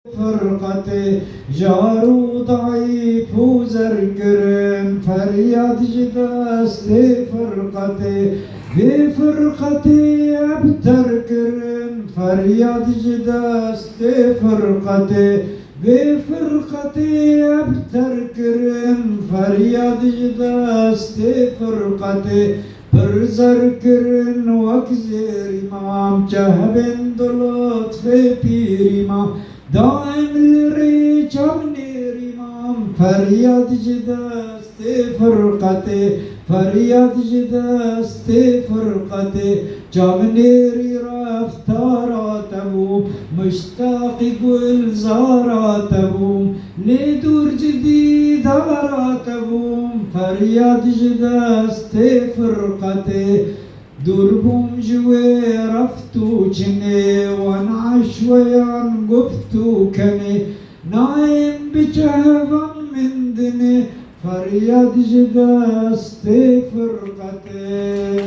فرقتي جارو ضعيف وزرقرن فرياد جداستي فرقتي بفرقتي ابتركرن فرياد جداستي فرقتي بفرقتي ابتركرن فرياد جداستي فرقتي برزركرن وكزير امام جهبن دلوت في بيرما دائم الرجال رمام فرياد جداستي فرقتي فرياد جداستي فرقتي جامنيري رفتاراتهم مشتاق يقول زاراتهم لدور جديد راتهم فرياد جداستي فرقتي دربهم جوي رفتو جني وانعش ويان قفتو كني نايم بجهبا من دني فرياد جداستي فرقتي